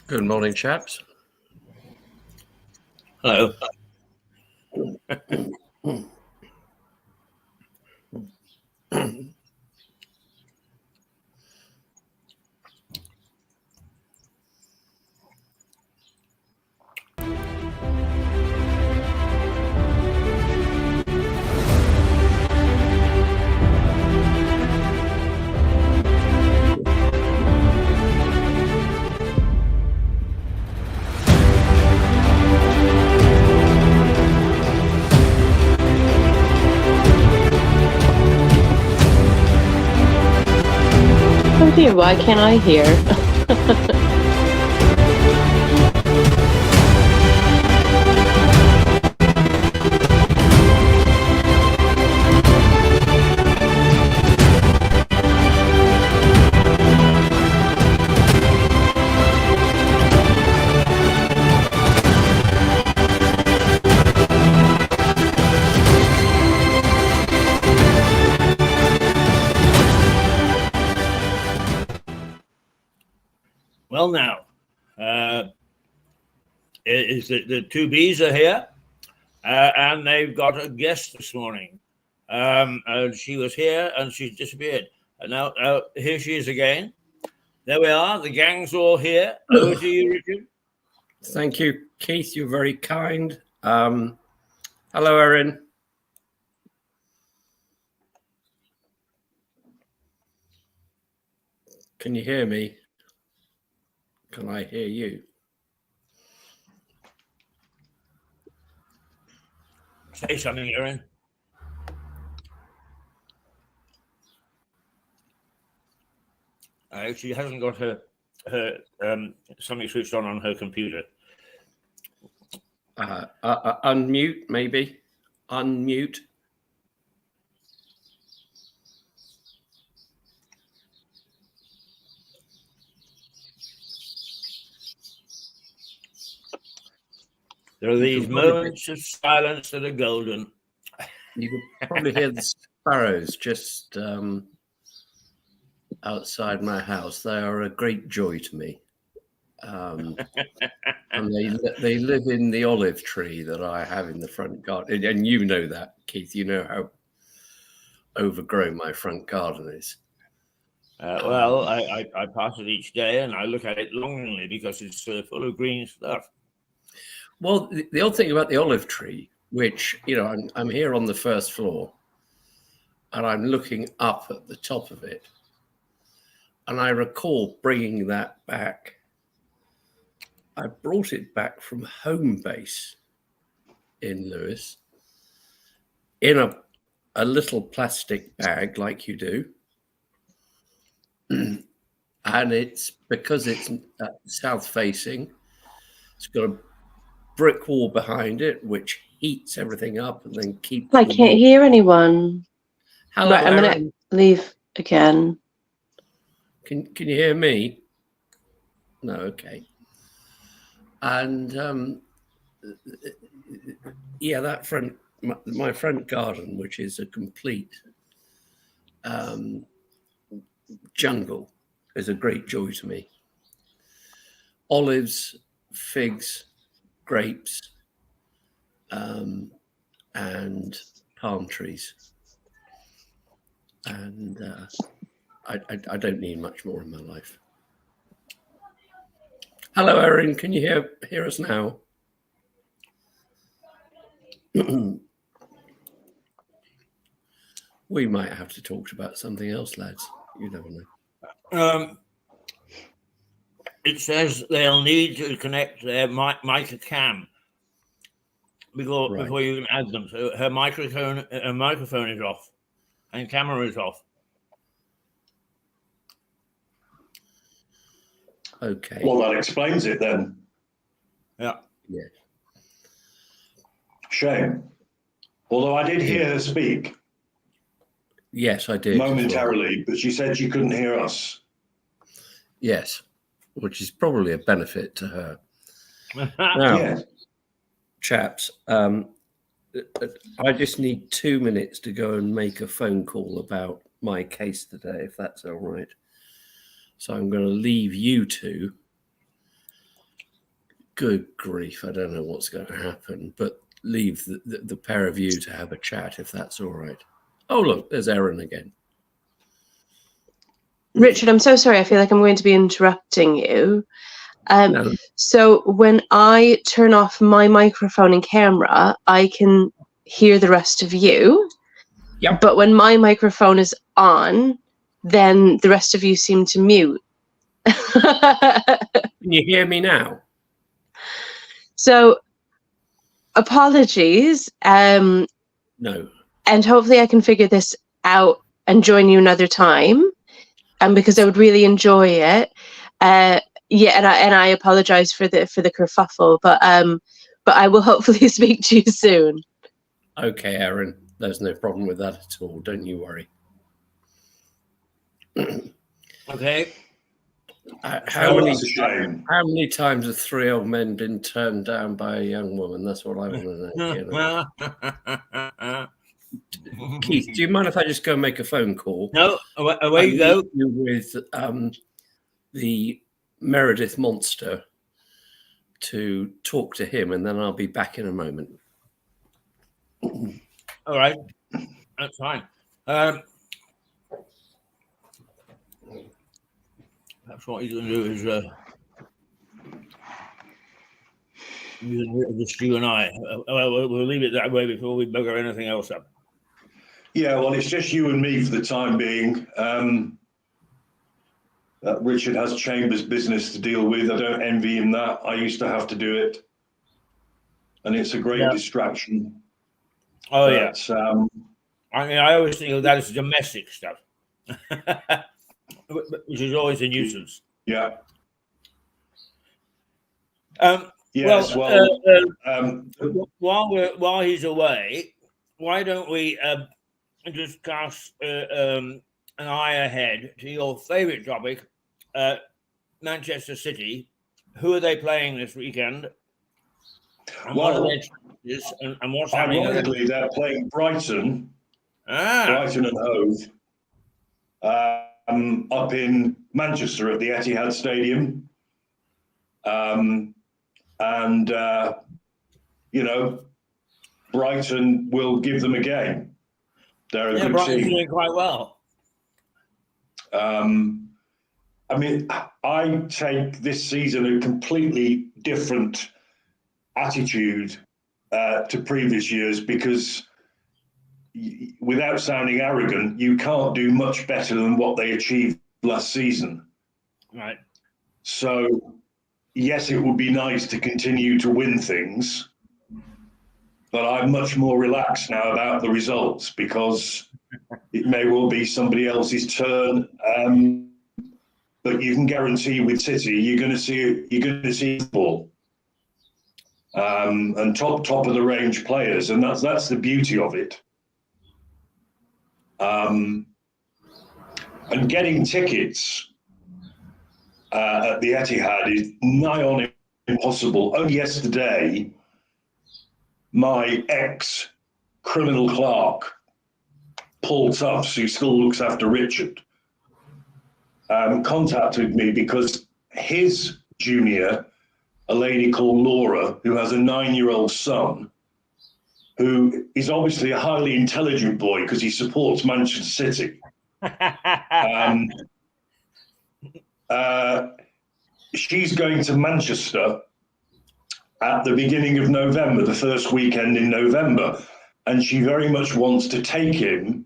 Good morning, chaps. Hello. Oh dear, why can't I hear? Well, now, the two Bs are here, and they've got a guest this morning. She was here and she's disappeared. And now here she is again. There we are. The gang's all here. Over to you, Richard. Thank you, Keith. You're very kind. Hello, Erin. Can you hear me? Can I hear you? Say something, Erin. She hasn't got her something switched on her computer. Unmute, maybe. Unmute. There are these moments of silence that are golden. You can probably hear the sparrows just outside my house. They are a great joy to me. And they live in the olive tree that I have in the front garden. And you know that, Keith. You know how overgrown my front garden is. Well, I pass it each day and I look at it longingly because it's full of green stuff. Well, the odd thing about the olive tree, which, you know, I'm here on the first floor and I'm looking up at the top of it. And I recall bringing that back. I brought it back from home base in Lewis in a little plastic bag like you do. And it's because it's south facing, it's got a brick wall behind it, which heats everything up and then keeps. I can't hear anyone. Hello, right, I'm going to leave again. Can you hear me? No, okay. And yeah, that my front garden, which is a complete jungle, is a great joy to me. Olives, figs, grapes, and palm trees. And I don't need much more in my life. Hello, Erin. Can you hear us now? We might have to talk about something else, lads. You never know. It says they'll need to connect their mic cam before you can add them. So her microphone is off and camera is off. Okay. Well, that explains it then. Yeah. Yes. Shame. Although I did hear her speak. Yes, I did. Momentarily, but she said she couldn't hear us. Yes, which is probably a benefit to her. Now, Yes. chaps, I just need 2 minutes to go and make a phone call about my case today, if that's all right. So I'm going to leave you two. Good grief, I don't know what's going to happen, but leave the pair of you to have a chat, if that's all right. Oh, look, there's Erin again. Richard, I'm so sorry. I feel like I'm going to be interrupting you. No. So when I turn off my microphone and camera, I can hear the rest of you. Yep. But when my microphone is on, then the rest of you seem to mute. Can you hear me now? So apologies. No. And hopefully I can figure this out and join you another time. Because I would really enjoy it. Yeah, and I apologize for the kerfuffle, but I will hopefully speak to you soon. Okay, Erin, there's no problem with that at all. Don't you worry. Okay. How That's a shame. many times have 3 old men been turned down by a young woman? That's what I want to know. You know? Keith, do you mind if I just go and make a phone call? No, away you go. With the Meredith monster to talk to him, and then I'll be back in a moment. All right, that's fine. That's what he's going to do is just you and I. We'll leave it that way before we bugger anything else up. Yeah, well, it's just you and me for the time being. Richard has Chambers business to deal with. I don't envy him that. I used to have to do it. And it's a great distraction. Oh, but, yeah. I mean, I always think of that as domestic stuff, which is always a nuisance. Yeah. Yes, well, while he's away, why don't we just cast an eye ahead to your favourite topic, Manchester City. Who are they playing this weekend? And what are their chances? And what's happening? Ironically, they're playing Brighton, Brighton and Hove, up in Manchester at the Etihad Stadium. You know, Brighton will give them a game. They're a good Brighton's team. doing quite well. I mean, I take this season a completely different attitude to previous years because, without sounding arrogant, you can't do much better than what they achieved last season. Right. So, yes, it would be nice to continue to win things, but I'm much more relaxed now about the results because it may well be somebody else's turn. But you can guarantee with City, you're going to see football, and top of the range players, and that's the beauty of it. And getting tickets at the Etihad is nigh on impossible. Only yesterday, my ex-criminal clerk, Paul Tufts, who still looks after Richard, contacted me because his junior, a lady called Laura, who has a 9-year-old son, who is obviously a highly intelligent boy because he supports Manchester City. She's going to Manchester at the beginning of November, the first weekend in November, and she very much wants to take him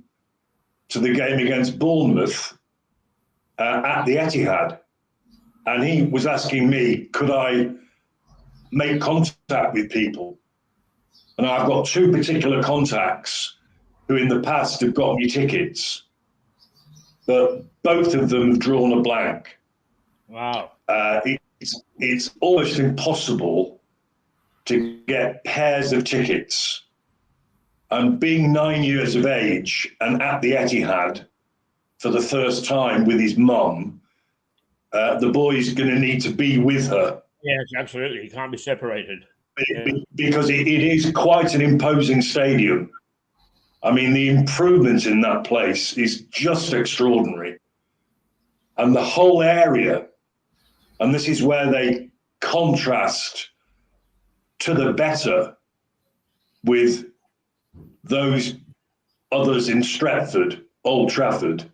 to the game against Bournemouth at the Etihad. And he was asking me, could I make contact with people? And I've got 2 particular contacts who in the past have got me tickets, but both of them have drawn a blank. Wow. It's almost impossible to get pairs of tickets. And being 9 years of age and at the Etihad for the first time with his mum, the boy's going to need to be with her. Yes, absolutely. He can't be separated. because it is quite an imposing stadium. I mean, the improvement in that place is just extraordinary. And the whole area, and this is where they contrast to the better with those others in Stretford, Old Trafford,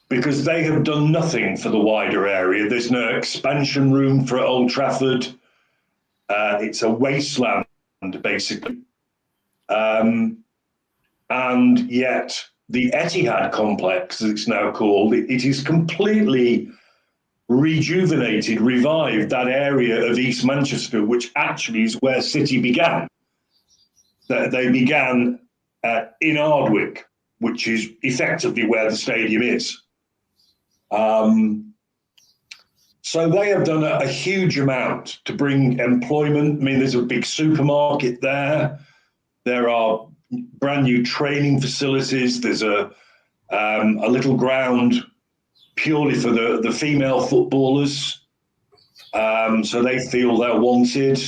because they have done nothing for the wider area. There's no expansion room for Old Trafford. It's a wasteland, basically. And yet the Etihad complex, as it's now called, it is completely rejuvenated, revived that area of East Manchester, which actually is where City began. They began in Ardwick, which is effectively where the stadium is. So they have done a huge amount to bring employment. I mean, there's a big supermarket there. There are brand new training facilities. There's a little ground purely for the female footballers. So they feel they're wanted,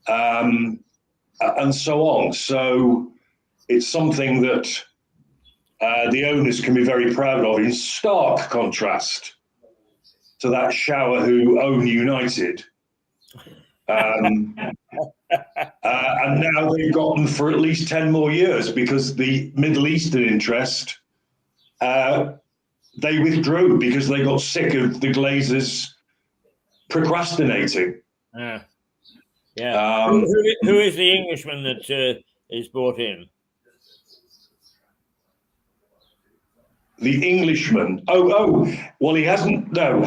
and so on. So it's something that the owners can be very proud of, in stark contrast to that shower who own United. And now they've got them for at least 10 more years, because the Middle Eastern interest, they withdrew because they got sick of the Glazers procrastinating. Yeah. Who is the Englishman that is brought in? The Englishman. Well, he hasn't. No,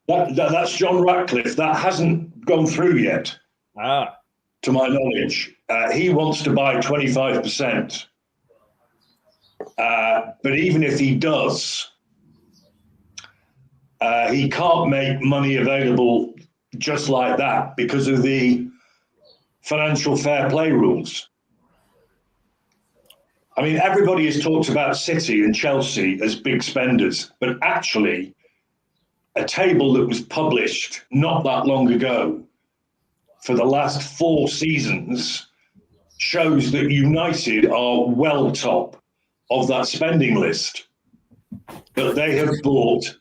that's John Ratcliffe. That hasn't gone through yet. To my knowledge, he wants to buy 25%. But even if he does, he can't make money available just like that because of the financial fair play rules. I mean, everybody has talked about City and Chelsea as big spenders, but actually, a table that was published not that long ago for the last 4 seasons shows that United are well top of that spending list, but they have bought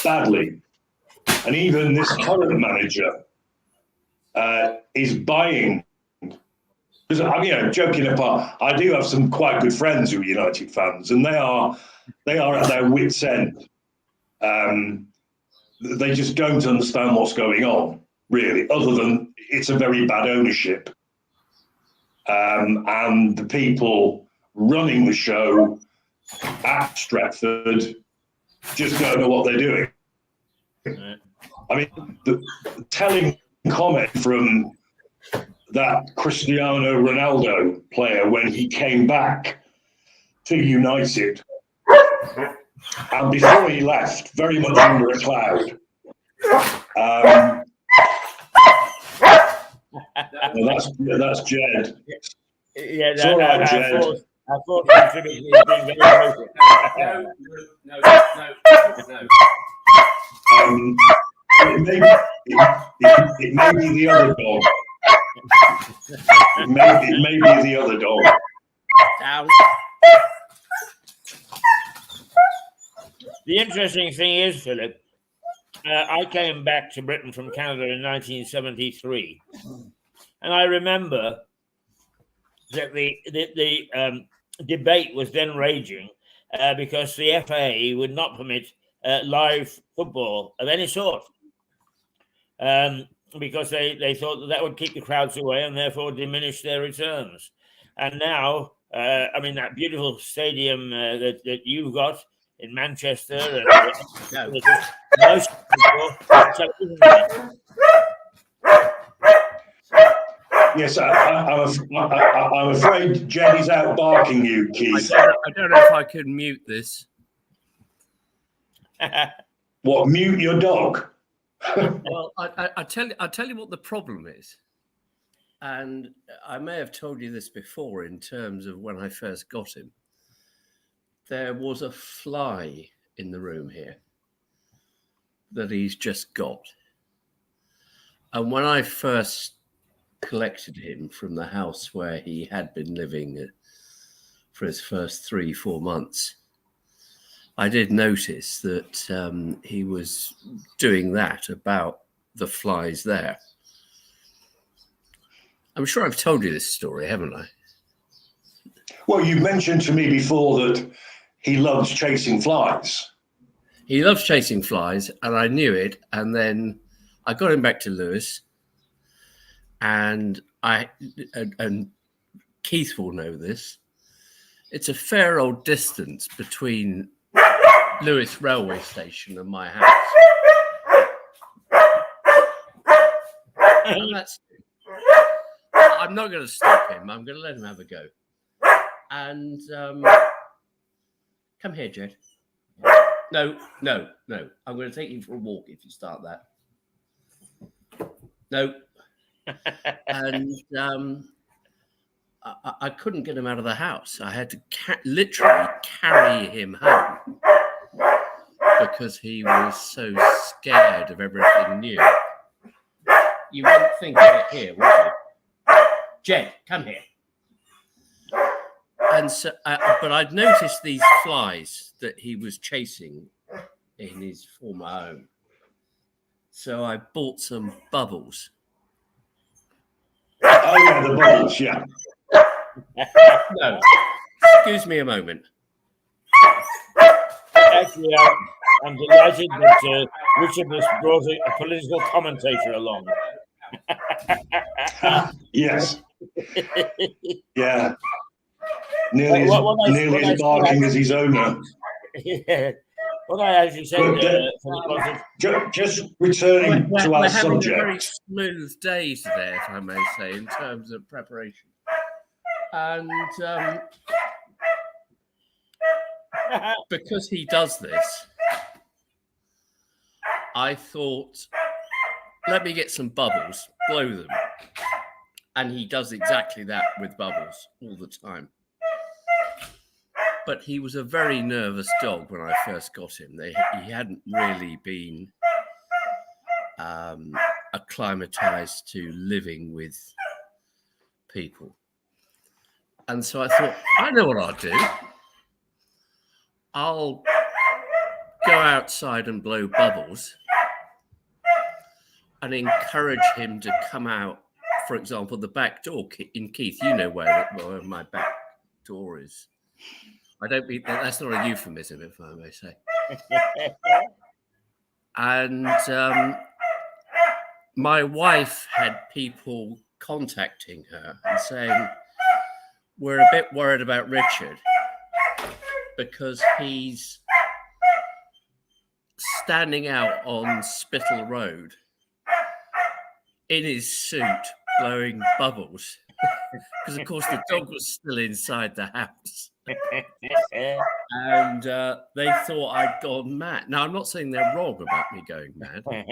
badly. And even this current manager is buying. Because I'm, joking apart, I do have some quite good friends who are United fans, and they are at their wits' end. They just don't understand what's going on, really, other than it's a very bad ownership. And the people running the show at Stretford just don't know what they're doing. I mean, the telling comment from that Cristiano Ronaldo player when he came back to United, and before he left, very much under a cloud. Well, that's Jed. Yeah, it's all right, Jed. I thought contributing has been very vocal. No. It may be the other dog. It may be the other dog. Down. The interesting thing is, Philip, I came back to Britain from Canada in 1973, and I remember that the debate was then raging because the FA would not permit live football of any sort, because they thought that would keep the crowds away and therefore diminish their returns. And now, that beautiful stadium that you've got in Manchester, most people. Yes, I'm afraid Jed is out barking you, Keith. I don't know if I can mute this. What, mute your dog? Well, I tell you what the problem is. And I may have told you this before in terms of when I first got him. There was a fly in the room here that he's just got. And when I first collected him from the house where he had been living for his first 3-4 months, I did notice that he was doing that about the flies there. I'm sure I've told you this story, haven't I? Well, you mentioned to me before that he loves chasing flies. He loves chasing flies, and I knew it. And then I got him back to Lewis, and Keith will know this. It's a fair old distance between Lewis railway station and my house. And I'm not going to stop him. I'm going to let him have a go. And come here, Jed. No. I'm going to take you for a walk if you start that. No. And I couldn't get him out of the house. I had to literally carry him home because he was so scared of everything new. You wouldn't think of it here, would you? Jed, come here. And so, but I'd noticed these flies that he was chasing in his former home. So I bought some bubbles. Oh, yeah, the bubbles, yeah. No, excuse me a moment. Actually, I'm delighted that Richard has brought a political commentator along. Yes. Yeah. Nearly as barking as his owner. Yeah. What I actually said just returning to our we're having subject. a very smooth day today, if I may say, in terms of preparation. And because he does this, I thought, let me get some bubbles, blow them. And he does exactly that with bubbles all the time. But he was a very nervous dog when I first got him. He hadn't really been acclimatized to living with people. And so I thought, I know what I'll do. I'll go outside and blow bubbles and encourage him to come out, for example, the back door. In Keith, you know where my back door is. I don't mean that's not a euphemism, if I may say. And my wife had people contacting her and saying, we're a bit worried about Richard because he's standing out on Spittal Road in his suit blowing bubbles because, of course, the dog was still inside the house. And they thought I'd gone mad. Now, I'm not saying they're wrong about me going mad, but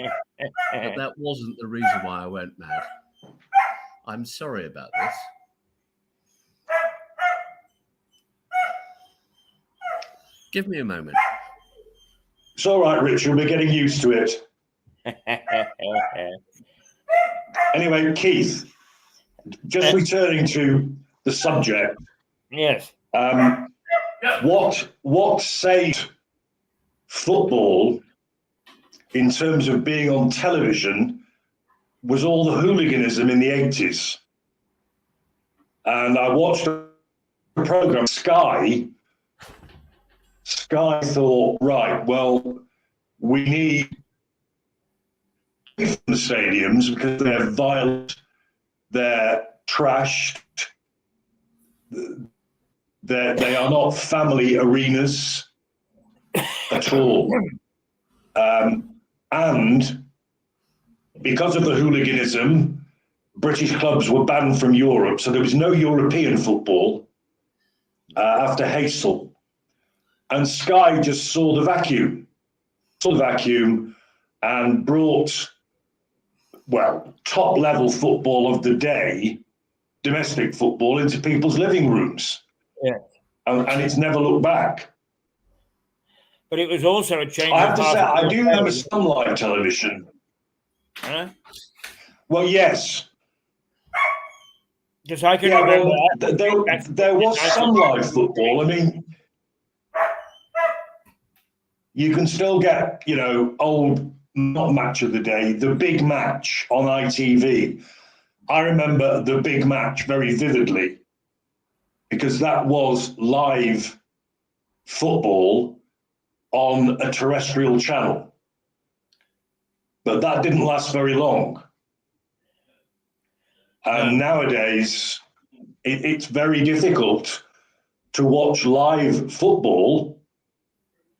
that wasn't the reason why I went mad. I'm sorry about this. Give me a moment. It's all right, Richard. We're getting used to it. Anyway, Keith, just returning to the subject. Yes. What saved football in terms of being on television was all the hooliganism in the 80s. And I watched a program, Sky. Sky thought, right, well, we need from the stadiums because they're violent, they're trashed, they are not family arenas at all. And because of the hooliganism, British clubs were banned from Europe, so there was no European football after Hassel. And Sky just saw the vacuum and brought, well, top-level football of the day, domestic football, into people's living rooms. Yeah. And it's never looked back. But it was also a change. I have to say, I do remember some live television. Huh? Well, yes. Because I can Yeah, remember. well, there was some live football. I mean, you can still get, old, not match of the day, the big match on ITV. I remember the big match very vividly because that was live football on a terrestrial channel. But that didn't last very long. And nowadays, it's very difficult to watch live football,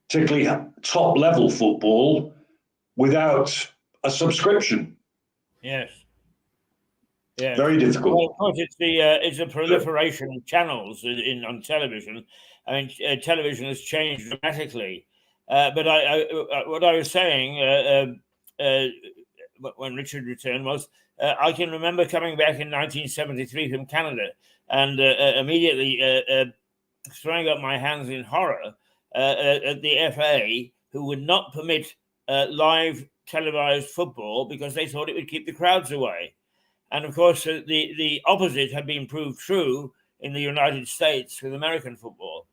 particularly top level football, without a subscription. Yes. Yeah. Very difficult. Well, of course, it's a proliferation of channels on television. I mean, television has changed dramatically. But what I was saying when Richard returned was, I can remember coming back in 1973 from Canada and immediately throwing up my hands in horror at the FA, who would not permit live televised football because they thought it would keep the crowds away. And of course, the opposite had been proved true in the United States with American football.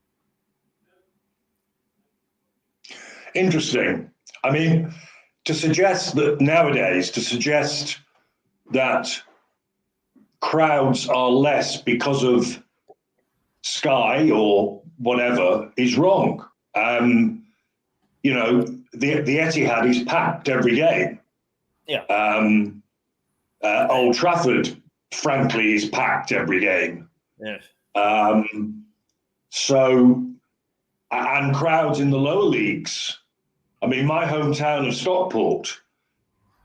Interesting. I mean, to suggest that crowds are less because of Sky or whatever is wrong. The Etihad is packed every game. Yeah. Old Trafford, frankly, is packed every game. Yes. And crowds in the lower leagues. I mean, my hometown of Stockport,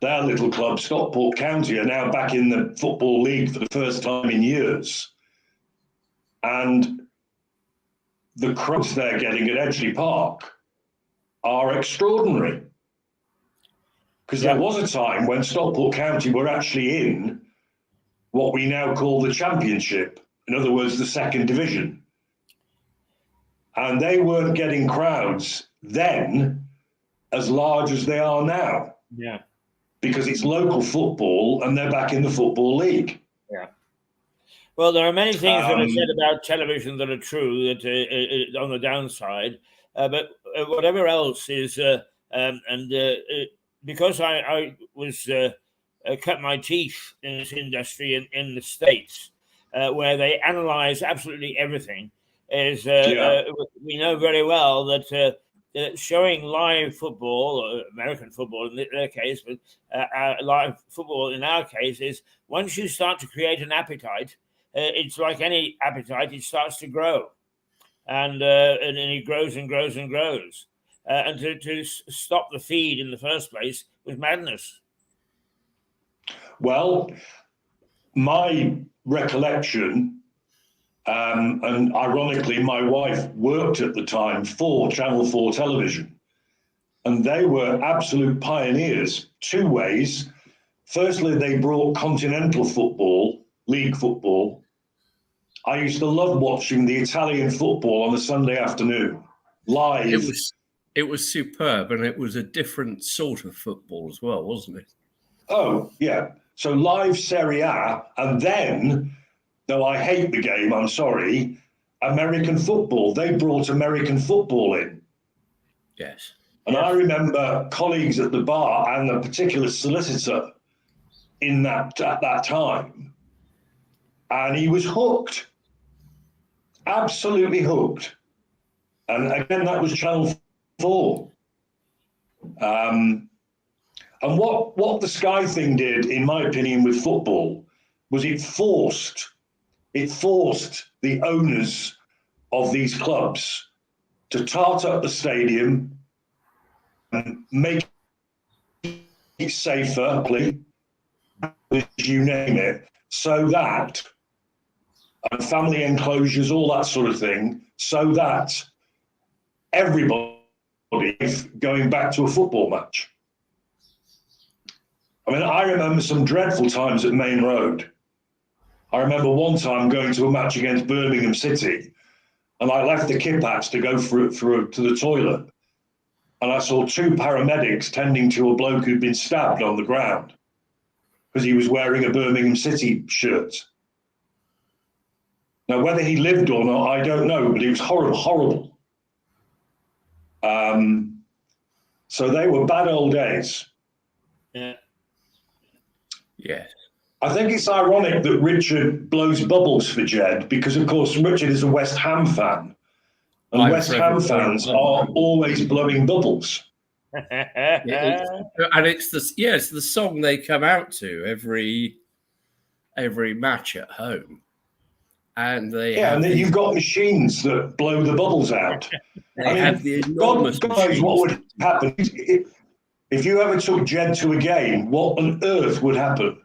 their little club, Stockport County, are now back in the Football League for the first time in years. And the crowds they're getting at Edgeley Park are extraordinary. Because there was a time when Stockport County were actually in what we now call the Championship, in other words, the second division. And they weren't getting crowds then as large as they are now. Yeah. Because it's local football and they're back in the Football League. Yeah. Well, there are many things that are said about television that are true that on the downside, but whatever else is, because I was cut my teeth in this industry in the States, where they analyze absolutely everything, is we know very well that showing live football, or American football in their case, but live football in our case, is once you start to create an appetite, it's like any appetite, it starts to grow. And it grows and grows and grows. And to stop the feed in the first place was madness. Well, my recollection, and ironically, my wife worked at the time for Channel 4 television, and they were absolute pioneers, two ways. Firstly, they brought continental football, league football. I used to love watching the Italian football on a Sunday afternoon, live. It was superb, and it was a different sort of football as well, wasn't it? Oh, yeah. So live Serie A, and then, though I hate the game, I'm sorry, American football. They brought American football in. Yes. And I remember colleagues at the bar and a particular solicitor at that time, and he was hooked, absolutely hooked. And again, that was Channel 4. And what the Sky thing did, in my opinion, with football, was it forced the owners of these clubs to tart up the stadium and make it safer, you name it, so that, and family enclosures, all that sort of thing, so that everybody is going back to a football match. I mean, I remember some dreadful times at Main Road. I remember one time going to a match against Birmingham City, and I left the Kipats to go to the toilet, and I saw two paramedics tending to a bloke who'd been stabbed on the ground. because he was wearing a Birmingham City shirt. Now, whether he lived or not, I don't know, but it was horrible, horrible. So they were bad old days. Yeah. Yes. I think it's ironic that Richard blows bubbles for Jed because, of course, Richard is a West Ham fan. And West Ham fans are always blowing bubbles. And it's the song they come out to every match at home. And they and then you've got machines that blow the bubbles out. They have the enormous God knows what would happen if you ever took Jed to a game. What on earth would happen?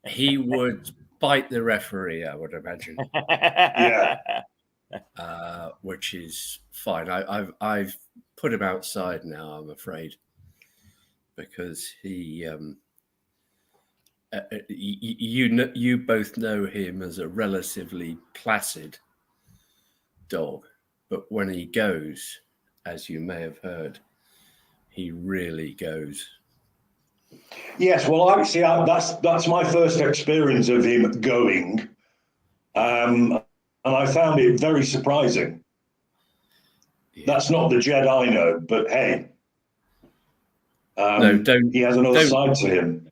He would bite the referee, I would imagine. Yeah. Which is fine. I've put him outside now, I'm afraid, because he, you both know him as a relatively placid dog, but when he goes, as you may have heard, he really goes. Yes, well, obviously, that's my first experience of him going, and I found it very surprising. Yeah. That's not the Jed I know, but hey, no, don't. He has another side to him.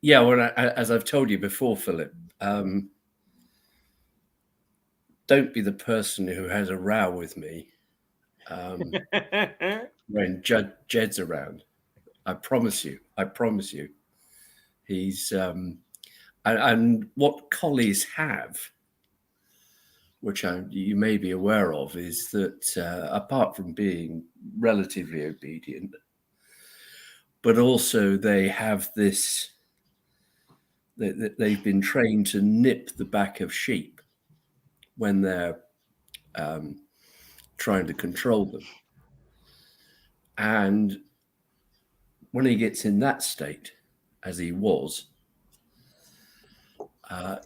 Yeah, well, as I've told you before, Philip, don't be the person who has a row with me when Jed's around. I promise you. He's and what collies have, which you may be aware of, is that apart from being relatively obedient, but also they have this, they've been trained to nip the back of sheep when they're trying to control them. And when he gets in that state, as he was,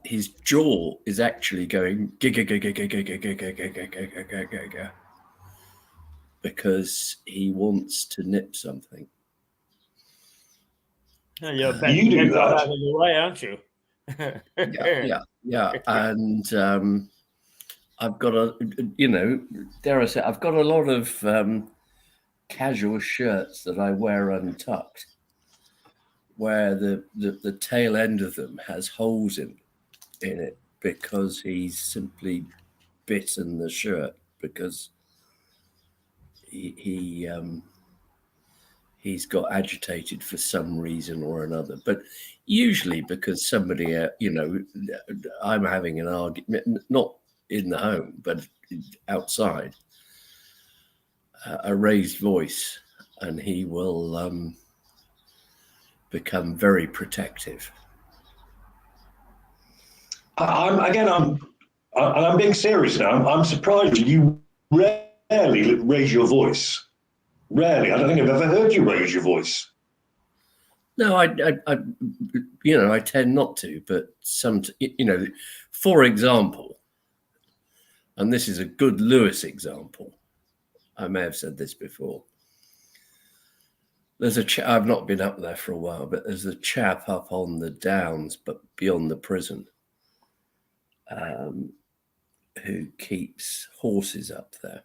his jaw is actually going because he wants to nip something. You do that out of the way, aren't you? Yeah. And I've got dare I say, I've got a lot of casual shirts that I wear untucked, where the tail end of them has holes in it because he's simply bitten the shirt because he's got agitated for some reason or another, but usually because somebody, I'm having an argument, not in the home, but outside, a raised voice, and he will become very protective. I'm being serious now. I'm surprised you rarely raise your voice. Rarely. I don't think I've ever heard you raise your voice. No, I tend not to, but for example, and this is a good Lewis example. I may have said this before. There's I've not been up there for a while, but there's a chap up on the Downs, but beyond the prison, who keeps horses up there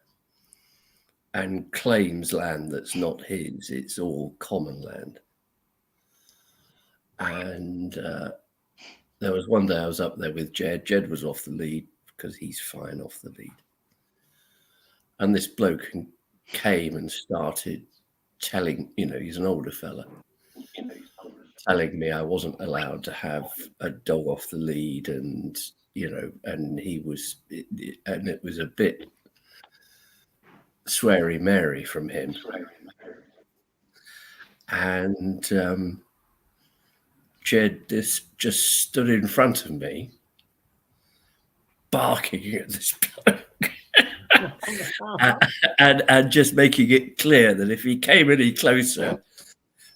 and claims land that's not his. It's all common land. And there was one day I was up there with Jed. Jed was off the lead because he's fine off the lead. And this bloke came and started telling, he's an older fella, telling me I wasn't allowed to have a dog off the lead, and and he was, and it was a bit sweary Mary from him. And Jed just stood in front of me, barking at this bloke. and just making it clear that if he came any closer,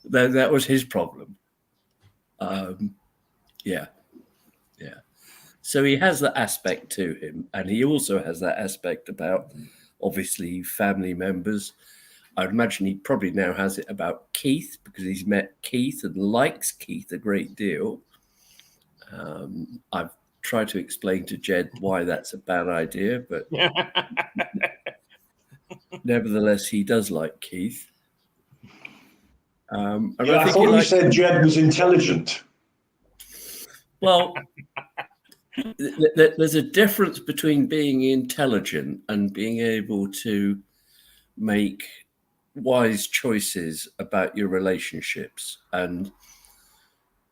then that was his problem. Yeah. So he has that aspect to him, and he also has that aspect about, obviously, family members. I'd imagine he probably now has it about Keith because he's met Keith and likes Keith a great deal. I've tried to explain to Jed why that's a bad idea, but nevertheless, he does like Keith. And I thought you said Jed was intelligent. Well, there's a difference between being intelligent and being able to make wise choices about your relationships. And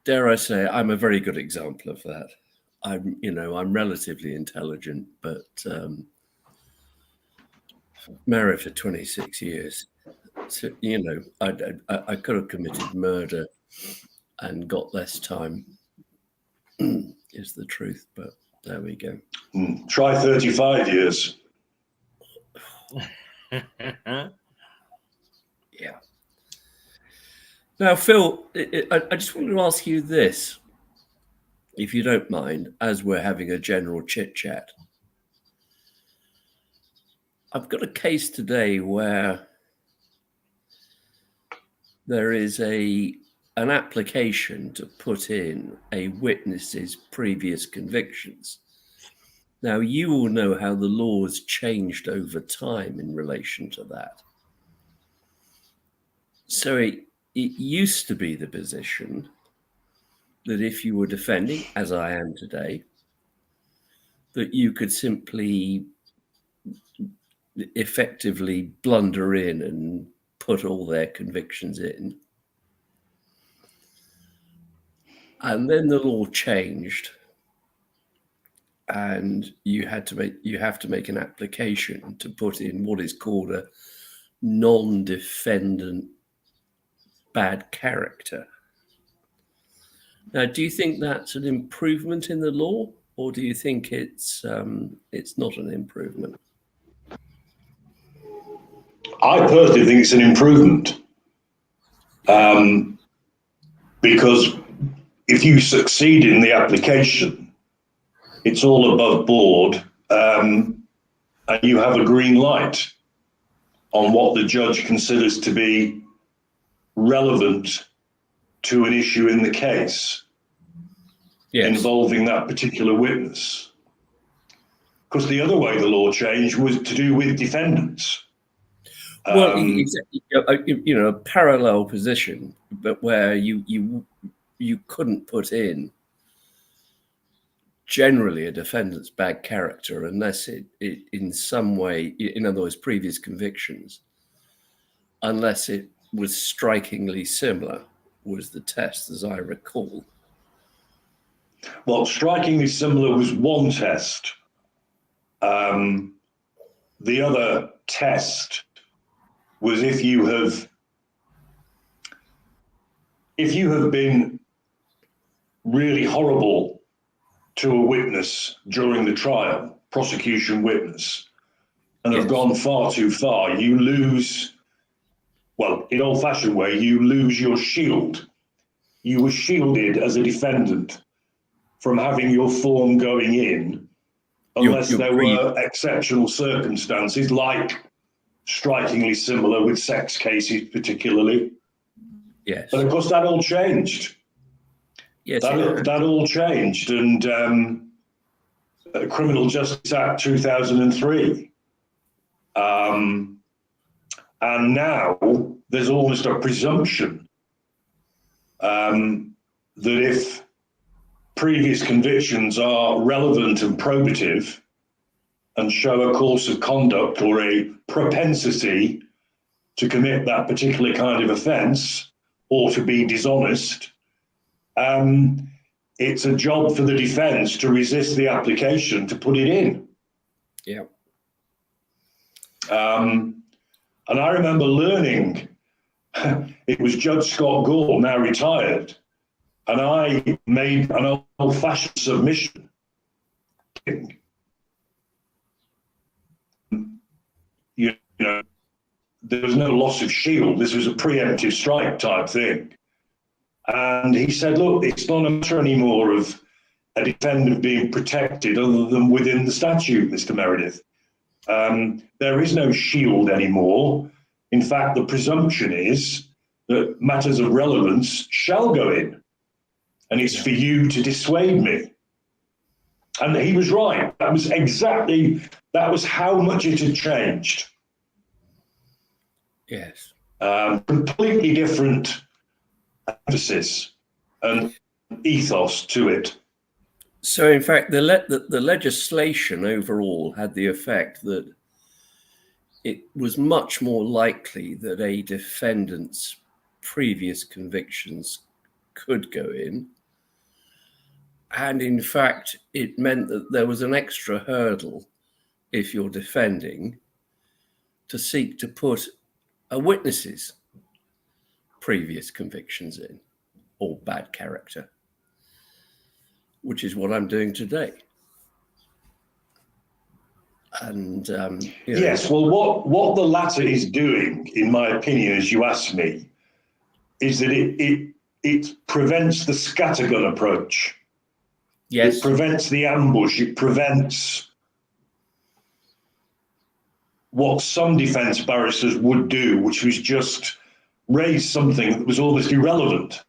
dare I say, I'm a very good example of that. I'm relatively intelligent, but married for 26 years. So, I could have committed murder and got less time, is the truth. But there we go. Try 35 years. Yeah. Now, Phil, I just wanted to ask you this, if you don't mind, as we're having a general chit chat. I've got a case today where there is an application to put in a witness's previous convictions. Now, you all know how the law has changed over time in relation to that. So it used to be the position that if you were defending, as I am today, that you could simply effectively blunder in and put all their convictions in. And then the law changed, and you have to make an application to put in what is called a non-defendant bad character. Now, do you think that's an improvement in the law, or do you think it's not an improvement? I personally think it's an improvement, because if you succeed in the application, it's all above board, and you have a green light on what the judge considers to be relevant to an issue in the case. Yes. Involving that particular witness. Because the other way the law changed was to do with defendants. Well, exactly, a parallel position, but where you couldn't put in generally a defendant's bad character unless it in some way, in other words, previous convictions, unless it was strikingly similar, was the test, as I recall. Well, strikingly similar was one test. The other test was if you have been really horrible to a witness during the trial, prosecution witness, and have gone far too far, you lose, well, in old-fashioned way, you lose your shield. You were shielded as a defendant from having your form going in, unless there were exceptional circumstances, like strikingly similar with sex cases particularly. Yes. But of course that all changed. Yes. That all changed, and Criminal Justice Act 2003. And now there's almost a presumption that if previous convictions are relevant and probative and show a course of conduct or a propensity to commit that particular kind of offence or to be dishonest, it's a job for the defence to resist the application to put it in. Yeah. And I remember learning, it was Judge Scott Gore, now retired, and I made an old-fashioned submission. You know, there was no loss of shield. This was a preemptive strike type thing. And he said, look, it's not a matter anymore of a defendant being protected other than within the statute, Mr. Meredith. There is no shield anymore. In fact, the presumption is that matters of relevance shall go in, and it's for you to dissuade me. And he was right. That was how much it had changed. Yes. Completely different emphasis and ethos to it. So, in fact, the legislation overall had the effect that it was much more likely that a defendant's previous convictions could go in. And in fact, it meant that there was an extra hurdle, if you're defending, to seek to put a witness's previous convictions in, or bad character, which is what I'm doing today. And yes, well, what the latter is doing, in my opinion, as you asked me, is that it prevents the scattergun approach. yes, it prevents the ambush. It prevents what some defence barristers would do, which was just raise something that was almost irrelevant,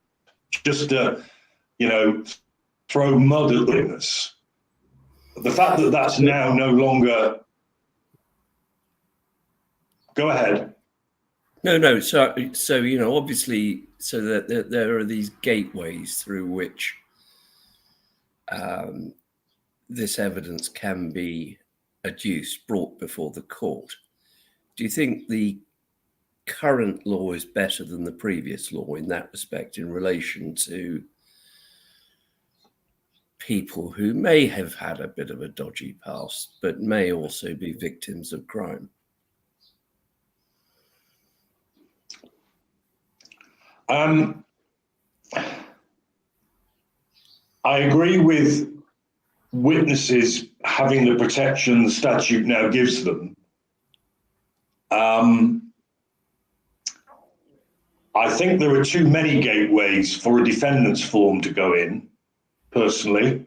just to, throw mud at the witness. The fact that that's now no longer. Go ahead. No. So obviously, so that there are these gateways through which this evidence can be adduced, brought before the court. Do you think the current law is better than the previous law in that respect, in relation to people who may have had a bit of a dodgy past, but may also be victims of crime? I agree with witnesses having the protection the statute now gives them. I think there are too many gateways for a defendant's form to go in, personally.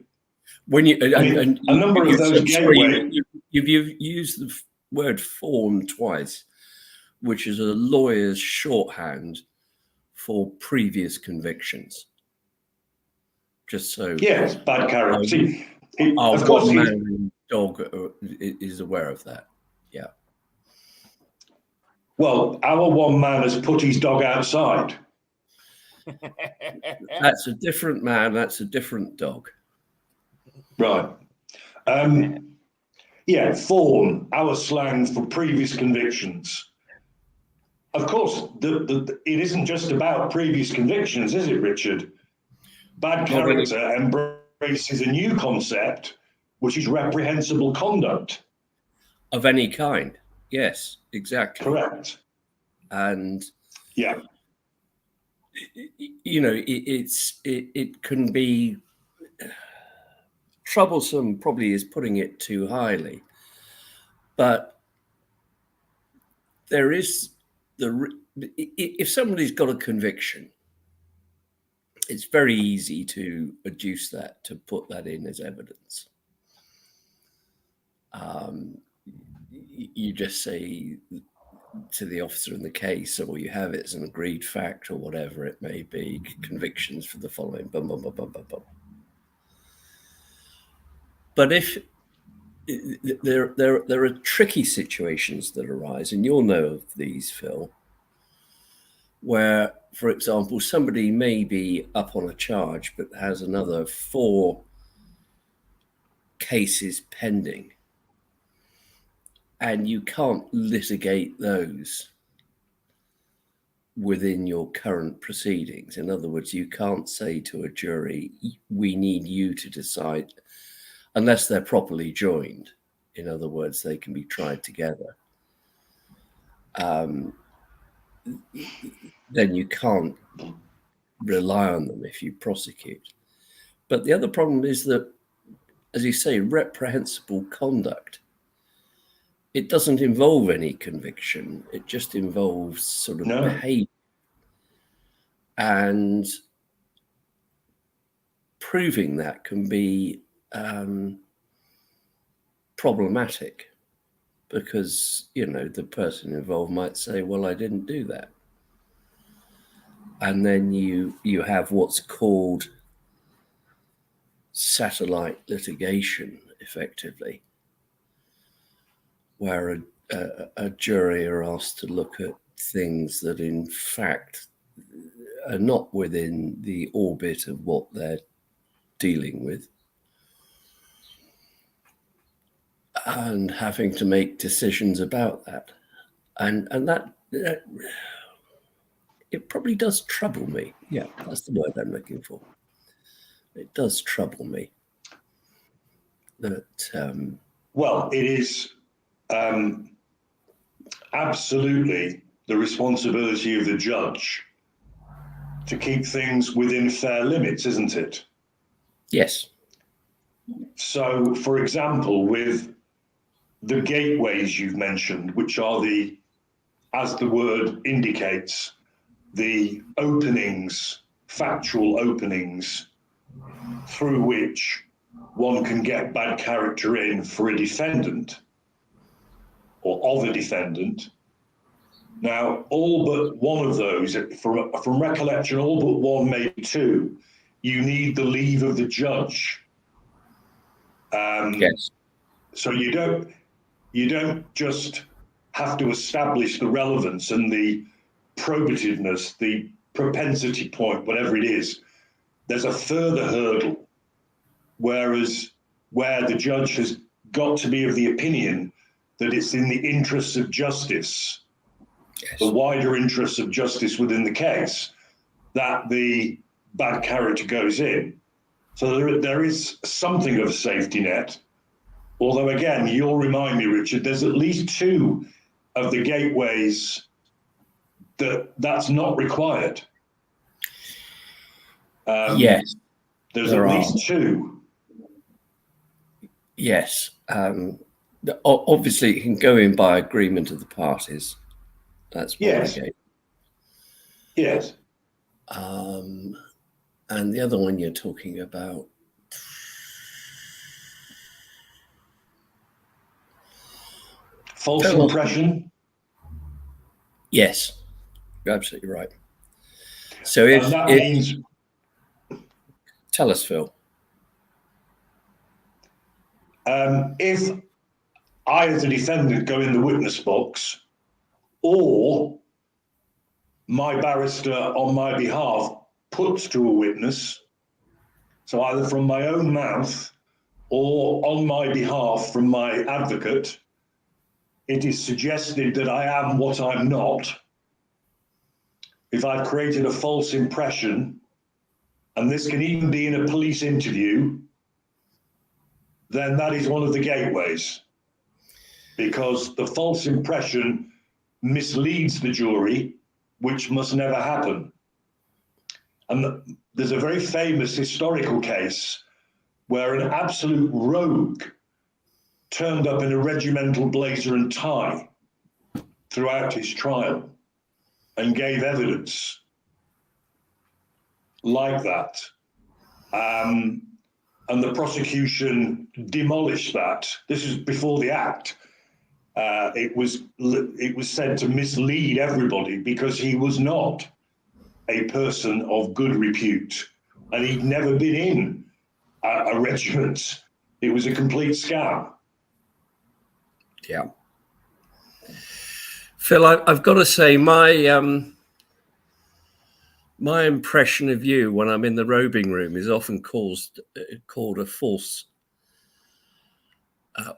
When you, a number of those gateways. You've used the word form twice, which is a lawyer's shorthand for previous convictions. Just so. Yes, bad character. Of course, man dog is aware of that. Yeah. Well, our one man has put his dog outside. That's a different man. That's a different dog. Right. Form, our slang for previous convictions. Of course, it isn't just about previous convictions, is it, Richard? Bad character embraces a new concept, which is reprehensible conduct. Of any kind. Yes, exactly. Correct. And yeah, it can be troublesome, probably is putting it too highly, but there is if somebody's got a conviction, it's very easy to adduce that, to put that in as evidence. You just say to the officer in the case, or you have it as an agreed fact, or whatever it may be, convictions for the following, bum, bum, bum, bum, bum, bum. But if there are tricky situations that arise, and you'll know of these, Phil, where, for example, somebody may be up on a charge but has another 4 cases pending, and you can't litigate those within your current proceedings. In other words, you can't say to a jury, we need you to decide, unless they're properly joined. In other words, they can be tried together. Then you can't rely on them if you prosecute. But the other problem is that, as you say, reprehensible conduct, it doesn't involve any conviction. It just involves sort of behavior. And proving that can be problematic. because, you know, the person involved might say, well, I didn't do that. And then you have what's called satellite litigation, effectively, where a jury are asked to look at things that in fact are not within the orbit of what they're dealing with, and having to make decisions about that. And that it probably does trouble me. Yeah, that's the word I'm looking for. It does trouble me that well, it is absolutely the responsibility of the judge to keep things within fair limits, isn't it? yes. So, for example, with the gateways you've mentioned, which are the, as the word indicates, the openings, factual openings through which one can get bad character in for a defendant or of a defendant. Now, all but one of those, from recollection, all but one, maybe two, you need the leave of the judge. Yes. So you don't just have to establish the relevance and the probativeness, the propensity point, whatever it is. There's a further hurdle, where the judge has got to be of the opinion that it's in the interests of justice, Yes. the wider interests of justice within the case, that the bad character goes in. So there is something of a safety net. Although, again, you'll remind me, Richard, there's at least two of the gateways that's not required. Yes. There's at least two. Yes. Obviously, it can go in by agreement of the parties. That's one gate. Yes. And the other one you're talking about, false impression. Yes, you're absolutely right. So means, tell us, Phil. If I, as a defendant, go in the witness box, or my barrister on my behalf puts to a witness, so either from my own mouth or on my behalf from my advocate, it is suggested that I am what I'm not. If I've created a false impression, and this can even be in a police interview, then that is one of the gateways, because the false impression misleads the jury, which must never happen. And there's a very famous historical case where an absolute rogue turned up in a regimental blazer and tie throughout his trial and gave evidence like that. And the prosecution demolished that. This is before the act. It was said to mislead everybody because he was not a person of good repute, and he'd never been in a regiment. It was a complete scam. Yeah. Phil, I've got to say, my impression of you when I'm in the robing room is often called a false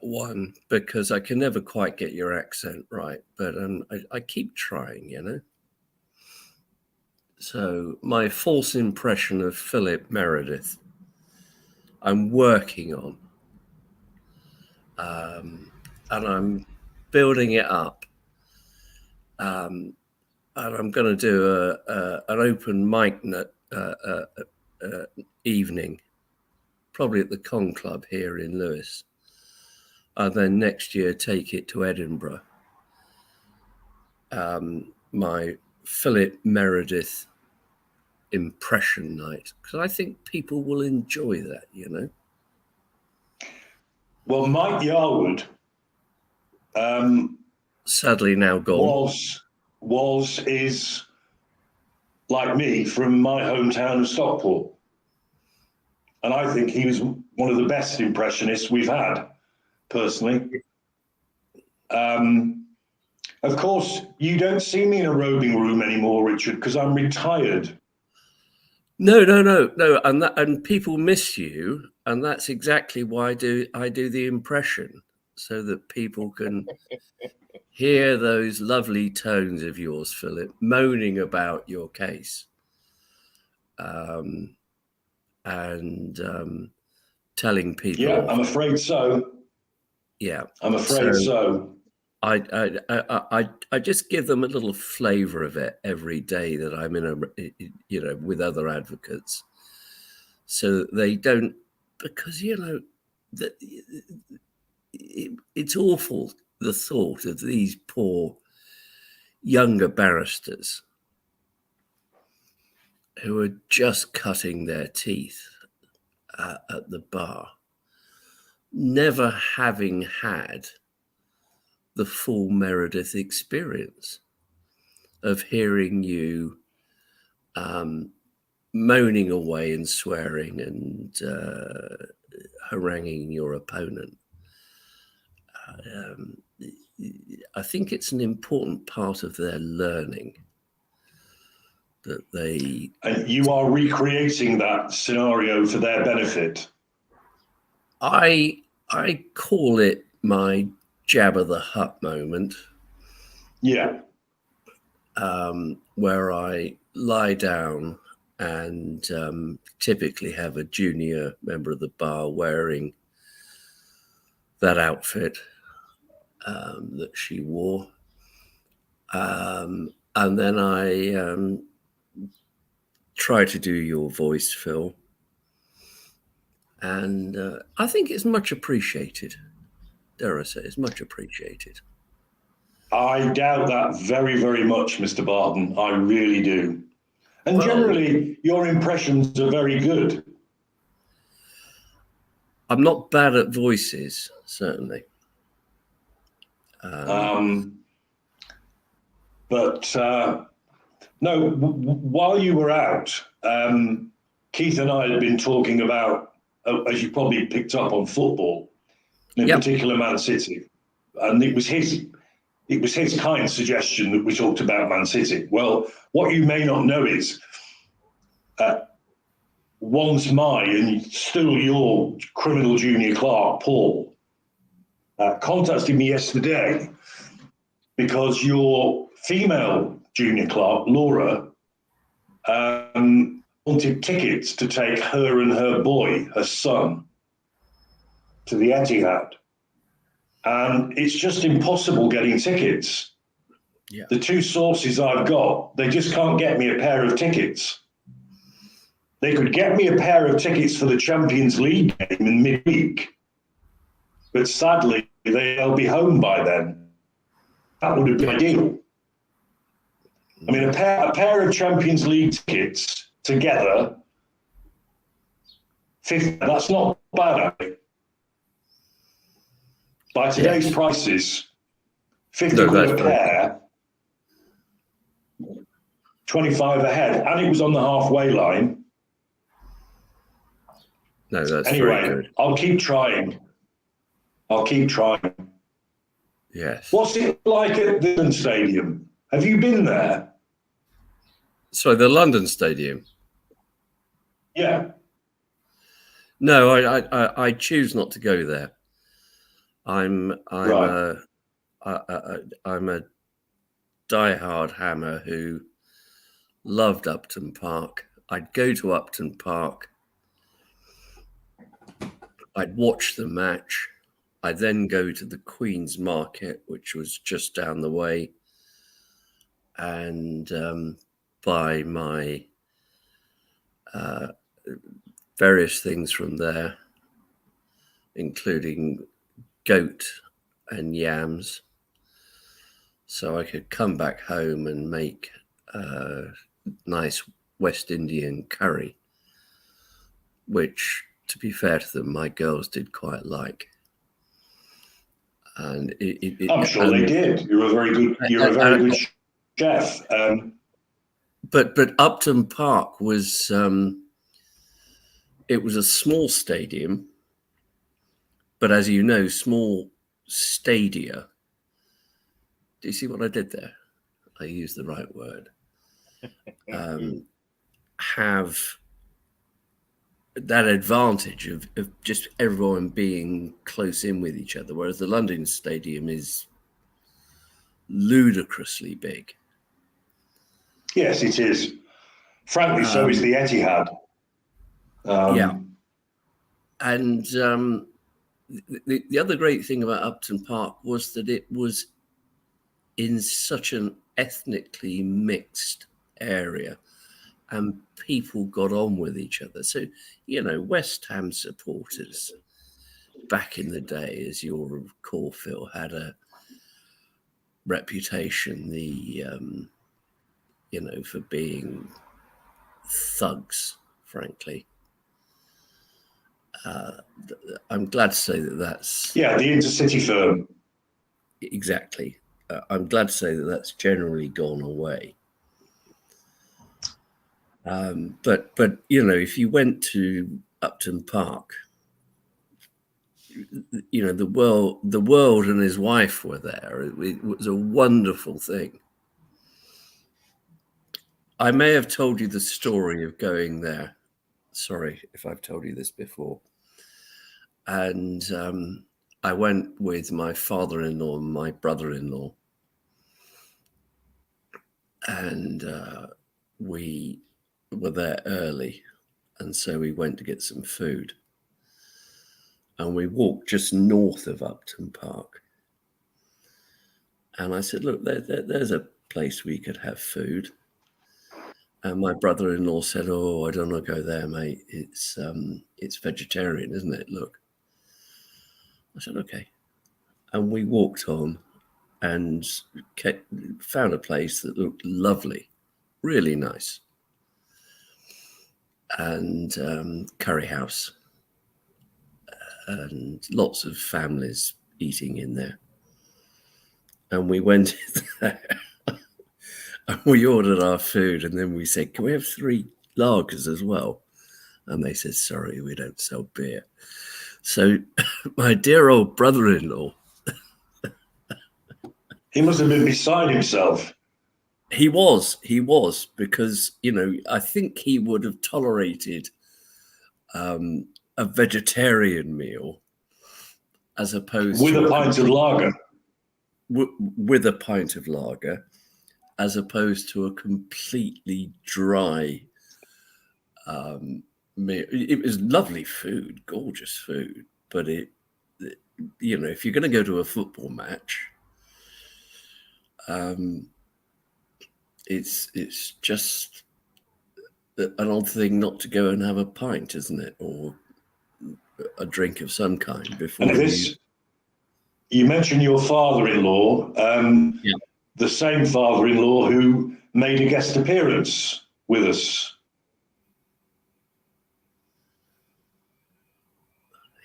one, because I can never quite get your accent right, but I keep trying, you know. So my false impression of Philip Meredith, I'm working on, and I'm building it up. And I'm going to do an open mic evening, probably at the Con Club here in Lewes. And then next year take it to Edinburgh. My Philip Meredith impression night, because I think people will enjoy that, you know. Well, Mike Yarwood Sadly now gone. is like me from my hometown of Stockport. And I think he was one of the best impressionists we've had, personally. Of course, you don't see me in a roving room anymore, Richard, because I'm retired. No, and people miss you, and that's exactly why I do the impression, so that people can hear those lovely tones of yours, Philip, moaning about your case, and telling people. Yeah, I'm afraid so. Yeah, I'm afraid so. I just give them a little flavour of it every day that I'm in with other advocates, so that they don't, because it's awful, the thought of these poor younger barristers who are just cutting their teeth at the bar, never having had the full Meredith experience of hearing you moaning away and swearing and haranguing your opponent. I think it's an important part of their learning that they... And you are recreating that scenario for their benefit. I call it my Jabba the Hutt moment. Yeah. Where I lie down and typically have a junior member of the bar wearing that outfit that she wore. And then I try to do your voice, Phil. And I think it's much appreciated. Dare I say, it's much appreciated. I doubt that very, very much, Mr. Barden. I really do. And generally, your impressions are very good. I'm not bad at voices, certainly. No, while you were out, Keith and I had been talking about, as you probably picked up, on football, in particular Man City. And it was his kind suggestion that we talked about Man City. Well, what you may not know is once and still your criminal junior clerk, Paul, contacted me yesterday because your female junior clerk, Laura, wanted tickets to take her and her boy, her son, to the Etihad. And it's just impossible getting tickets. Yeah. The two sources I've got, they just can't get me a pair of tickets. They could get me a pair of tickets for the Champions League game in midweek, but sadly, they'll be home by then. That would have been ideal. I mean, a pair of Champions League tickets together, 50, that's not bad, actually. By today's prices, 50 quid a pair, 25 ahead, and it was on the halfway line. No, that's anyway, very good. I'll keep trying. Yes. What's it like at the London Stadium? Have you been there? Sorry, the London Stadium? Yeah. No, I choose not to go there. I'm a diehard Hammer who loved Upton Park. I'd go to Upton Park. I'd watch the match. I'd then go to the Queen's Market, which was just down the way, and buy my various things from there, including goat and yams, so I could come back home and make nice West Indian curry, which, to be fair to them, my girls did quite like. And I'm sure they did. You're a very good chef. But Upton Park was it was a small stadium, but as you know, small stadia. Do you see what I did there? I used the right word. Have that advantage of just everyone being close in with each other, whereas the London Stadium is ludicrously big. Yes, it is. Frankly, so is the Etihad. Yeah. And the other great thing about Upton Park was that it was in such an ethnically mixed area and people got on with each other. So, you know, West Ham supporters back in the day, as you'll recall, Phil, had a reputation, for being thugs, frankly. I'm glad to say that that's... Yeah, the intercity firm. Exactly. I'm glad to say that that's generally gone away. But you know, if you went to Upton Park, you know, the world and his wife were there. It was a wonderful thing. I may have told you the story of going there. Sorry if I've told you this before. And I went with my father-in-law and my brother-in-law, and we were there early, and so we went to get some food. And we walked just north of Upton Park. And I said, look, there's a place we could have food. And my brother-in-law said, oh, I don't want to go there, mate. It's vegetarian, isn't it? Look. I said, okay. And we walked on and found a place that looked lovely, really nice. And curry house. And lots of families eating in there. And we went there and we ordered our food. And then we said, can we have 3 lagers as well? And they said, sorry, we don't sell beer. So my dear old brother-in-law. He must have been beside himself. He was, because, you know, I think he would have tolerated a vegetarian meal as opposed with to a pint of lager. With a pint of lager, as opposed to a completely dry meal. It was lovely food, gorgeous food, but you know, if you're going to go to a football match, it's just an odd thing not to go and have a pint, isn't it, or a drink of some kind before. And this, you mentioned your father-in-law, yeah. The same father-in-law who made a guest appearance with us.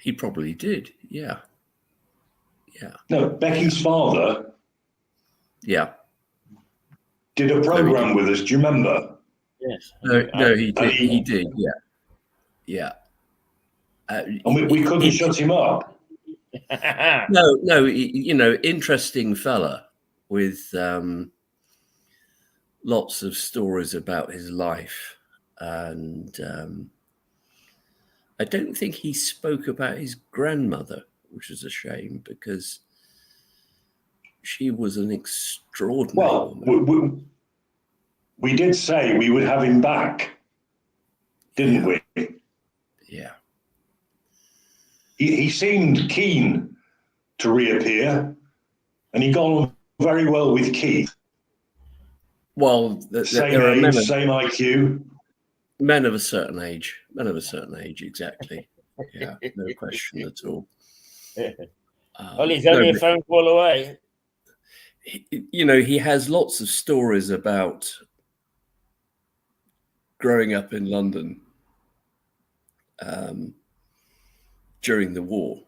He probably did, yeah. No, Becky's father. Yeah. Did a program with us. Do you remember? Yes. No, he did. He did, yeah. And we couldn't shut him up. No, you know, interesting fella with lots of stories about his life. And I don't think he spoke about his grandmother, which is a shame because she was an extraordinary woman. We did say we would have him back, didn't we? Yeah. He seemed keen to reappear, and he got on very well with Keith. Well, same age, same IQ. Men of a certain age, exactly. Yeah, no question at all. Well, he's only a phone call away. You know, he has lots of stories about growing up in London during the war.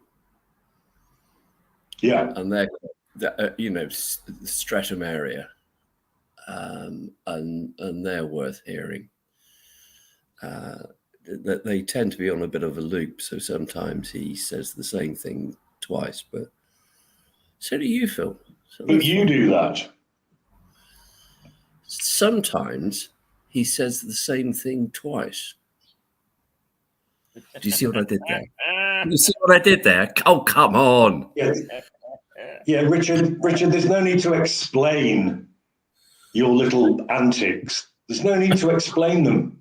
Yeah. and they're Streatham area, and they're worth hearing. That they tend to be on a bit of a loop, so sometimes he says the same thing twice, but so do you, Phil. So But you fine. do that. Sometimes he says the same thing twice. Do you see what I did there? You see what I did there? Oh, come on. Yeah, Richard, there's no need to explain your little antics. There's no need to explain them.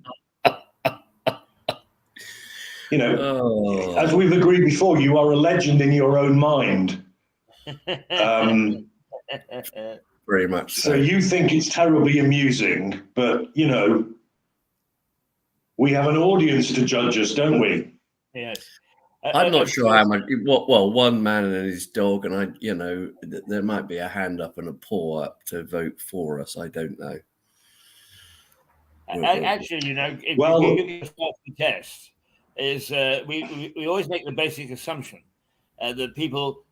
As we've agreed before, you are a legend in your own mind. Very much so. So you think it's terribly amusing, but, we have an audience to judge us, don't we? Yes. I'm not sure how much. Well, one man and his dog, and there might be a hand up and a paw up to vote for us. I don't know. Actually, if you give yourself the test, is we always make the basic assumption that people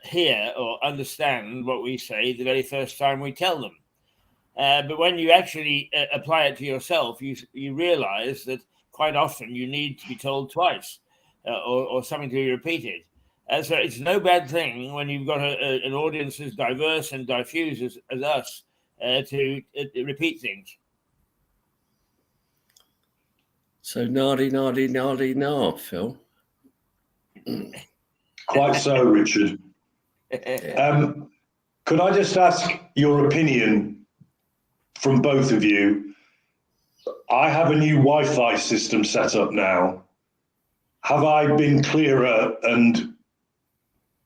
hear or understand what we say the very first time we tell them. But when you actually apply it to yourself, you realize that quite often you need to be told twice or something to be repeated. So it's no bad thing when you've got an audience as diverse and diffuse as us to repeat things. So nardy, Phil. Quite so, Richard. Could I just ask your opinion from both of you? I have a new Wi-Fi system set up now. Have I been clearer and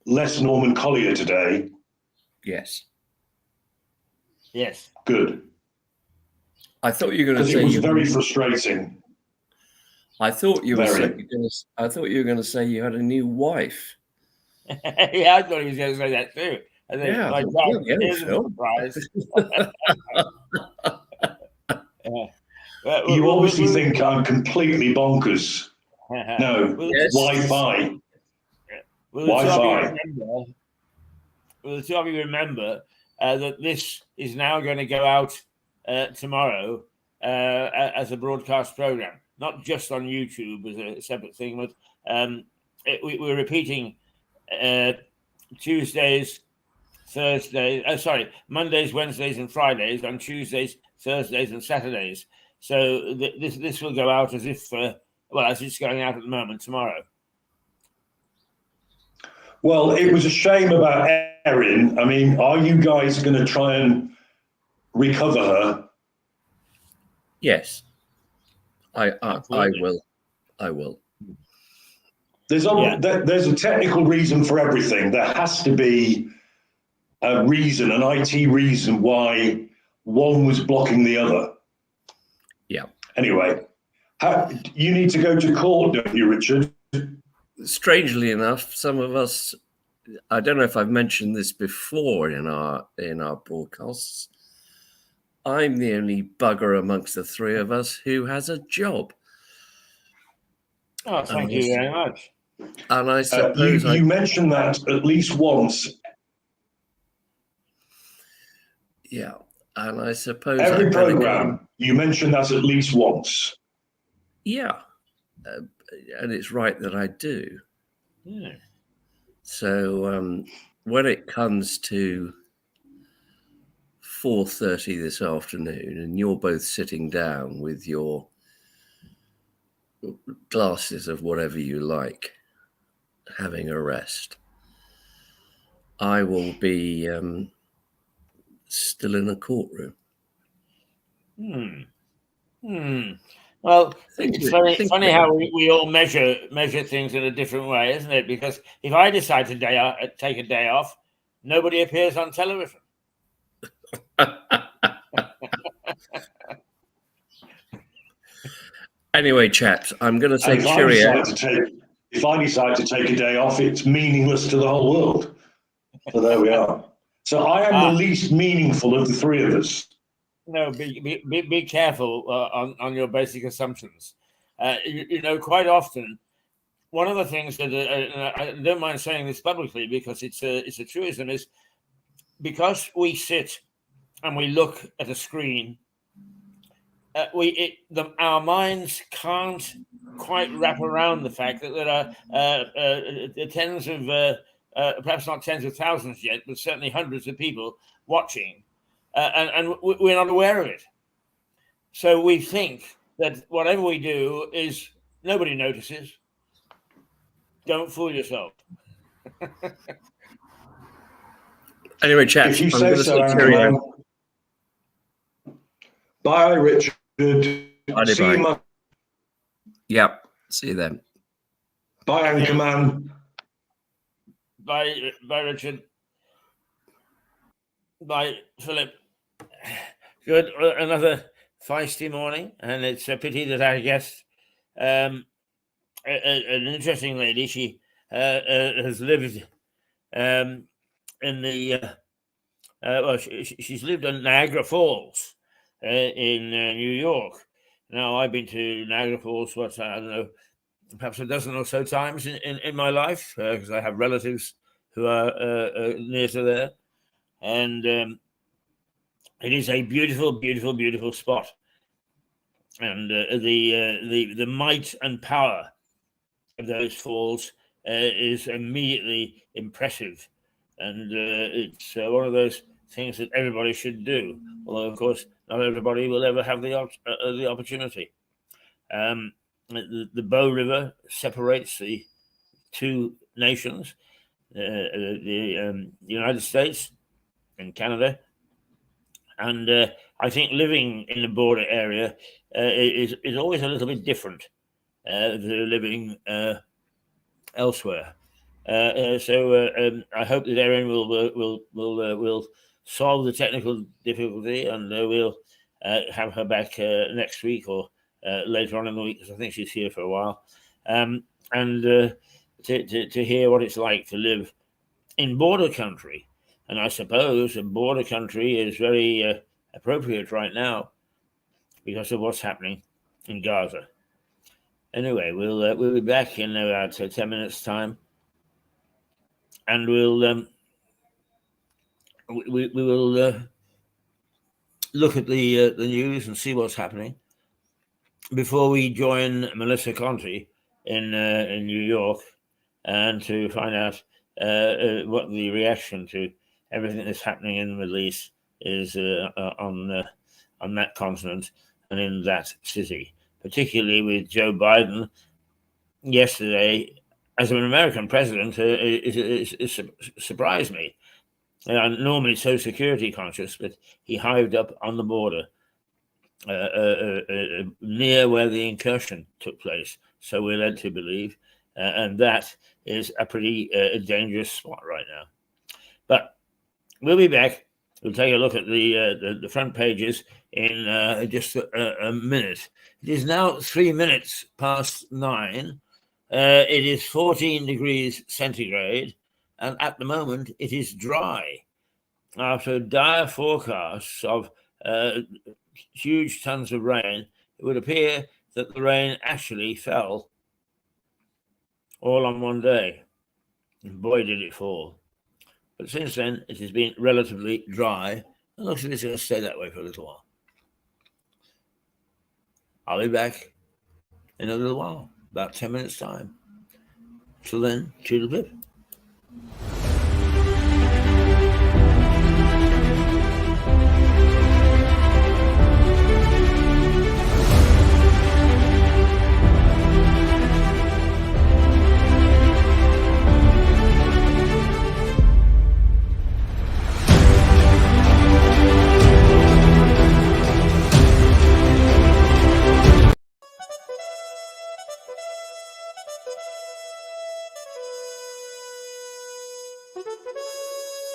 less Norman Collier today? Yes. Yes. Good. I thought you were going to say it was very frustrating. I thought you were going to say you had a new wife. Yeah, I thought he was going to say that too. I think, Yeah, here's a surprise. You obviously think I'm completely bonkers. No, Wi-Fi. Will the two of you remember that this is now going to go out tomorrow as a broadcast program, not just on YouTube as a separate thing, but we're repeating Mondays, Wednesdays, and Fridays on Tuesdays, Thursdays, and Saturdays. So this will go out as if, as it's going out at the moment, tomorrow. Well, it was a shame about Erin. I mean, are you guys going to try and recover her? Yes, I will. I will. There's a technical reason for everything. There has to be a reason, an IT reason why one was blocking the other. Yeah. Anyway, you need to go to court, don't you, Richard? Strangely enough, some of us, I don't know if I've mentioned this before in our broadcasts, I'm the only bugger amongst the three of us who has a job. Oh, thank you very much. And I suppose you mentioned that at least once. Yeah, and I suppose every program you mention that at least once. Yeah, and it's right that I do. Yeah. So when it comes to 4:30 this afternoon, and you're both sitting down with your glasses of whatever you like, having a rest, I will be still in a courtroom. Well, it's very funny how we all measure things in a different way, isn't it? Because if I decide to take a day off, nobody appears on television. Anyway, chaps, I'm going to say cheerio. If I decide to take a day off, it's meaningless to the whole world. So there we are. So I am the least meaningful of the three of us. No, be careful on your basic assumptions. Quite often one of the things that I don't mind saying this publicly because it's a truism, is because we sit and we look at a screen, our minds can't quite wrap around the fact that there are tens of, perhaps not tens of thousands yet, but certainly hundreds of people watching, and we're not aware of it. So we think that whatever we do is nobody notices. Don't fool yourself. Anyway, chaps, If you I'm say going to so, say cheerio. Anchorman. Bye, Richard. Bye, See bye. you, Mike. Yep. See you then. Bye, Anchorman. Bye, Richard. Bye, Philip. Good. Another feisty morning, and it's a pity that our guest, an interesting lady, she has lived in the well, she's lived in Niagara Falls in New York. Now, I've been to Niagara Falls, I don't know, perhaps a dozen or so times in my life, because I have relatives who are near to there. And it is a beautiful, beautiful, beautiful spot. And the might and power of those falls is immediately impressive. And it's one of those things that everybody should do. Although, of course, not everybody will ever have the opportunity. The Bow River separates the two nations, the United States and Canada. And I think living in the border area is always a little bit different to living elsewhere. So I hope that Erin will solve the technical difficulty, and we'll have her back next week or later on in the week, because I think she's here for a while, and to hear what it's like to live in border country. And I suppose a border country is very appropriate right now because of what's happening in Gaza. Anyway, we'll be back in about 10 minutes' time, and we'll we will look at the news and see what's happening before we join Melissa Conti in New York, and to find out what the reaction to everything that's happening in the Middle East is on that continent and in that city, particularly with Joe Biden yesterday as an American president. It surprised me. I'm normally so security conscious, but he hived up on the border near where the incursion took place. So we're led to believe, and that is a pretty dangerous spot right now. But we'll be back. We'll take a look at the front pages in just a minute. It is now 3 minutes past 9. It is 14 degrees centigrade, and at the moment it is dry. After dire forecasts of huge tons of rain, it would appear that the rain actually fell all on one day. And boy, did it fall. But since then, it has been relatively dry. It looks like it's going to stay that way for a little while. I'll be back in a little while, about 10 minutes' time. Till then, toodle-pip.